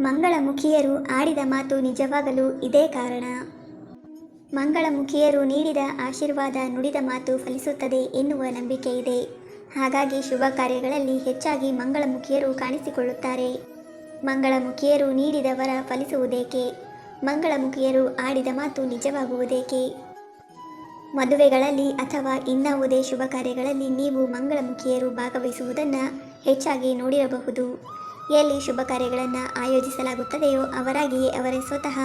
ಮಂಗಳಮುಖಿಯರು ಆಡಿದ ಮಾತು ನಿಜವಾಗಲು ಇದೇ ಕಾರಣ. ಮಂಗಳಮುಖಿಯರು ನೀಡಿದ ಆಶೀರ್ವಾದ, ನುಡಿದ ಮಾತು ಫಲಿಸುತ್ತದೆ ಎನ್ನುವ ನಂಬಿಕೆ ಇದೆ. ಹಾಗಾಗಿ ಶುಭ ಕಾರ್ಯಗಳಲ್ಲಿ ಹೆಚ್ಚಾಗಿ ಮಂಗಳಮುಖಿಯರು ಕಾಣಿಸಿಕೊಳ್ಳುತ್ತಾರೆ. ಮಂಗಳಮುಖಿಯರು ನೀಡಿದ ವರ ಫಲಿಸುವುದೇಕೆ? ಮಂಗಳಮುಖಿಯರು ಆಡಿದ ಮಾತು ನಿಜವಾಗುವುದೇಕೆ? ಮದುವೆಗಳಲ್ಲಿ ಅಥವಾ ಇನ್ನಾವುದೇ ಶುಭ ಕಾರ್ಯಗಳಲ್ಲಿ ನೀವು ಮಂಗಳಮುಖಿಯರು ಭಾಗವಹಿಸುವುದನ್ನು ಹೆಚ್ಚಾಗಿ ನೋಡಿರಬಹುದು. ಎಲ್ಲಿ ಶುಭ ಕಾರ್ಯಗಳನ್ನು ಆಯೋಜಿಸಲಾಗುತ್ತದೆಯೋ ಅವರಾಗಿಯೇ ಅವರೇ ಸ್ವತಃ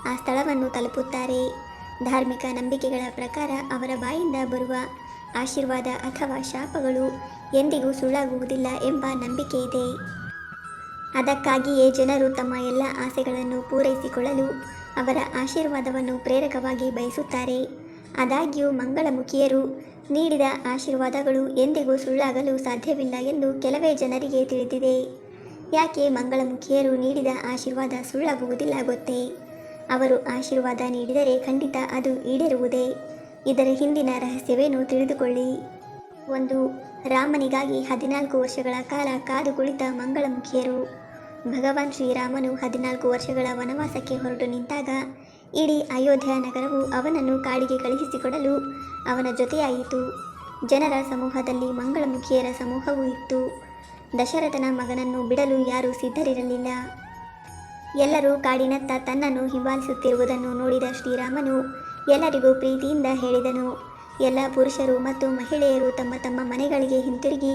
ಆ ಸ್ಥಳವನ್ನು ತಲುಪುತ್ತಾರೆ. ಧಾರ್ಮಿಕ ನಂಬಿಕೆಗಳ ಪ್ರಕಾರ ಅವರ ಬಾಯಿಂದ ಬರುವ ಆಶೀರ್ವಾದ ಅಥವಾ ಶಾಪಗಳು ಎಂದಿಗೂ ಸುಳ್ಳಾಗುವುದಿಲ್ಲ ಎಂಬ ನಂಬಿಕೆ ಇದೆ. ಅದಕ್ಕಾಗಿಯೇ ಜನರು ತಮ್ಮ ಎಲ್ಲ ಆಸೆಗಳನ್ನು ಪೂರೈಸಿಕೊಳ್ಳಲು ಅವರ ಆಶೀರ್ವಾದವನ್ನು ಪ್ರೇರಕವಾಗಿ ಬಯಸುತ್ತಾರೆ. ಆದಾಗ್ಯೂ ಮಂಗಳಮುಖಿಯರು ನೀಡಿದ ಆಶೀರ್ವಾದಗಳು ಎಂದಿಗೂ ಸುಳ್ಳಾಗಲು ಸಾಧ್ಯವಿಲ್ಲ ಎಂದು ಕೆಲವೇ ಜನರಿಗೆ ತಿಳಿದಿದೆ. ಯಾಕೆ ಮಂಗಳಮುಖಿಯರು ನೀಡಿದ ಆಶೀರ್ವಾದ ಸುಳ್ಳಾಗುವುದಿಲ್ಲ ಗೊತ್ತೇ? ಅವರು ಆಶೀರ್ವಾದ ನೀಡಿದರೆ ಖಂಡಿತ ಅದು ಈಡೇರುವುದೇ. ಇದರ ಹಿಂದಿನ ರಹಸ್ಯವೇನು ತಿಳಿದುಕೊಳ್ಳಿ. 1. ರಾಮನಿಗಾಗಿ 14 ವರ್ಷಗಳ ಕಾಲ ಕಾದು ಕುಳಿತ ಮಂಗಳಮುಖಿಯರು. ಭಗವಾನ್ ಶ್ರೀರಾಮನು 14 ವರ್ಷಗಳ ವನವಾಸಕ್ಕೆ ಹೊರಟು ನಿಂತಾಗ ಇಡೀ ಅಯೋಧ್ಯ ನಗರವು ಅವನನ್ನು ಕಾಡಿಗೆ ಕಳುಹಿಸಿಕೊಡಲು ಅವನ ಜೊತೆಯಾಯಿತು. ಜನರ ಸಮೂಹದಲ್ಲಿ ಮಂಗಳಮುಖಿಯರ ಸಮೂಹವೂ ಇತ್ತು. ದಶರಥನ ಮಗನನ್ನು ಬಿಡಲು ಯಾರೂ ಸಿದ್ಧರಿರಲಿಲ್ಲ. ಎಲ್ಲರೂ ಕಾಡಿನತ್ತ ತನ್ನನ್ನು ಹಿಂಬಾಲಿಸುತ್ತಿರುವುದನ್ನು ನೋಡಿದ ಶ್ರೀರಾಮನು ಎಲ್ಲರಿಗೂ ಪ್ರೀತಿಯಿಂದ ಹೇಳಿದನು, ಎಲ್ಲ ಪುರುಷರು ಮತ್ತು ಮಹಿಳೆಯರು ತಮ್ಮ ತಮ್ಮ ಮನೆಗಳಿಗೆ ಹಿಂತಿರುಗಿ,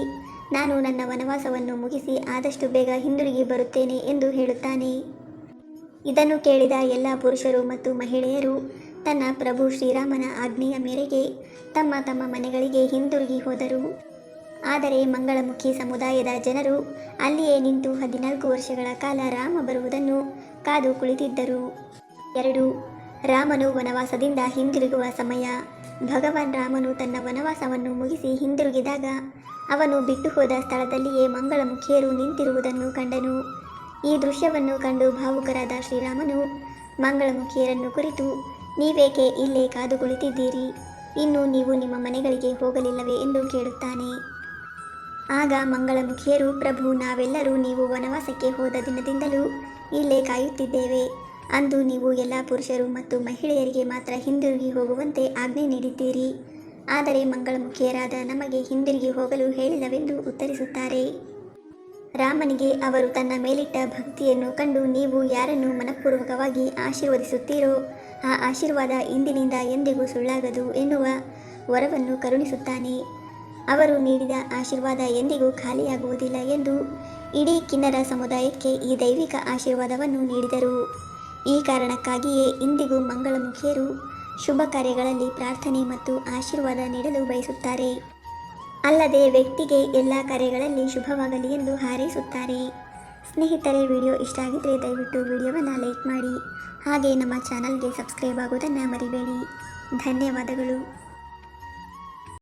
ನಾನು ನನ್ನ ವನವಾಸವನ್ನು ಮುಗಿಸಿ ಆದಷ್ಟು ಬೇಗ ಹಿಂದಿರುಗಿ ಬರುತ್ತೇನೆ ಎಂದು ಹೇಳುತ್ತಾನೆ. ಇದನ್ನು ಕೇಳಿದ ಎಲ್ಲ ಪುರುಷರು ಮತ್ತು ಮಹಿಳೆಯರು ತನ್ನ ಪ್ರಭು ಶ್ರೀರಾಮನ ಆಜ್ಞೆಯ ಮೇರೆಗೆ ತಮ್ಮ ತಮ್ಮ ಮನೆಗಳಿಗೆ ಹಿಂದಿರುಗಿ ಹೋದರು. ಆದರೆ ಮಂಗಳಮುಖಿ ಸಮುದಾಯದ ಜನರು ಅಲ್ಲಿಯೇ ನಿಂತು 14 ವರ್ಷಗಳ ಕಾಲ ರಾಮ ಬರುವುದನ್ನು ಕಾದು ಕುಳಿತಿದ್ದರು. 2. ರಾಮನು ವನವಾಸದಿಂದ ಹಿಂದಿರುಗುವ ಸಮಯ. ಭಗವಾನ್ ರಾಮನು ತನ್ನ ವನವಾಸವನ್ನು ಮುಗಿಸಿ ಹಿಂದಿರುಗಿದಾಗ ಅವನು ಬಿಟ್ಟು ಹೋದ ಸ್ಥಳದಲ್ಲಿಯೇ ಮಂಗಳಮುಖಿಯರು ನಿಂತಿರುವುದನ್ನು ಕಂಡನು. ಈ ದೃಶ್ಯವನ್ನು ಕಂಡು ಭಾವುಕರಾದ ಶ್ರೀರಾಮನು ಮಂಗಳಮುಖಿಯರನ್ನು ಕುರಿತು, ನೀವೇಕೆ ಇಲ್ಲೇ ಕಾದು ಕುಳಿತಿದ್ದೀರಿ? ಇನ್ನು ನೀವು ನಿಮ್ಮ ಮನೆಗಳಿಗೆ ಹೋಗಲಿಲ್ಲವೇ ಎಂದು ಕೇಳುತ್ತಾನೆ. ಆಗ ಮಂಗಳಮುಖಿಯರು, ಪ್ರಭು, ನಾವೆಲ್ಲರೂ ನೀವು ವನವಾಸಕ್ಕೆ ಹೋದ ದಿನದಿಂದಲೂ ಇಲ್ಲೇ ಕಾಯುತ್ತಿದ್ದೇವೆ. ಅಂದು ನೀವು ಎಲ್ಲ ಪುರುಷರು ಮತ್ತು ಮಹಿಳೆಯರಿಗೆ ಮಾತ್ರ ಹಿಂದಿರುಗಿ ಹೋಗುವಂತೆ ಆಜ್ಞೆ ನೀಡಿದ್ದೀರಿ. ಆದರೆ ಮಂಗಳಮುಖಿಯರಾದ ನಮಗೆ ಹಿಂದಿರುಗಿ ಹೋಗಲು ಹೇಳಿಲ್ಲವೆಂದು ಉತ್ತರಿಸುತ್ತಾರೆ. ರಾಮನಿಗೆ ಅವರು ತನ್ನ ಮೇಲಿಟ್ಟ ಭಕ್ತಿಯನ್ನು ಕಂಡು, ನೀವು ಯಾರನ್ನು ಮನಪೂರ್ವಕವಾಗಿ ಆಶೀರ್ವದಿಸುತ್ತೀರೋ ಆ ಆಶೀರ್ವಾದ ಇಂದಿನಿಂದ ಎಂದಿಗೂ ಸುಳ್ಳಾಗದು ಎನ್ನುವ ವರವನ್ನು ಕರುಣಿಸುತ್ತಾನೆ. ಅವರು ನೀಡಿದ ಆಶೀರ್ವಾದ ಎಂದಿಗೂ ಖಾಲಿಯಾಗುವುದಿಲ್ಲ ಎಂದು ಇಡೀ ಕಿನ್ನರ ಸಮುದಾಯಕ್ಕೆ ಈ ದೈವಿಕ ಆಶೀರ್ವಾದವನ್ನು ನೀಡಿದರು. ಈ ಕಾರಣಕ್ಕಾಗಿಯೇ ಇಂದಿಗೂ ಮಂಗಳಮುಖಿಯರು ಶುಭ ಕಾರ್ಯಗಳಲ್ಲಿ ಪ್ರಾರ್ಥನೆ ಮತ್ತು ಆಶೀರ್ವಾದ ನೀಡಲು ಬಯಸುತ್ತಾರೆ. ಅಲ್ಲದೆ ವ್ಯಕ್ತಿಗೆ ಎಲ್ಲ ಕಾರ್ಯಗಳಲ್ಲಿ ಶುಭವಾಗಲಿ ಎಂದು ಹಾರೈಸುತ್ತಾರೆ. ಸ್ನೇಹಿತರೆ, ವಿಡಿಯೋ ಇಷ್ಟ ಆಗಿದ್ದರೆ ದಯವಿಟ್ಟು ವಿಡಿಯೋವನ್ನು ಲೈಕ್ ಮಾಡಿ. ಹಾಗೆ ನಮ್ಮ ಚಾನಲ್ಗೆ ಸಬ್ಸ್ಕ್ರೈಬ್ ಆಗೋದನ್ನು ಮರಿಬೇಡಿ. ಧನ್ಯವಾದಗಳು.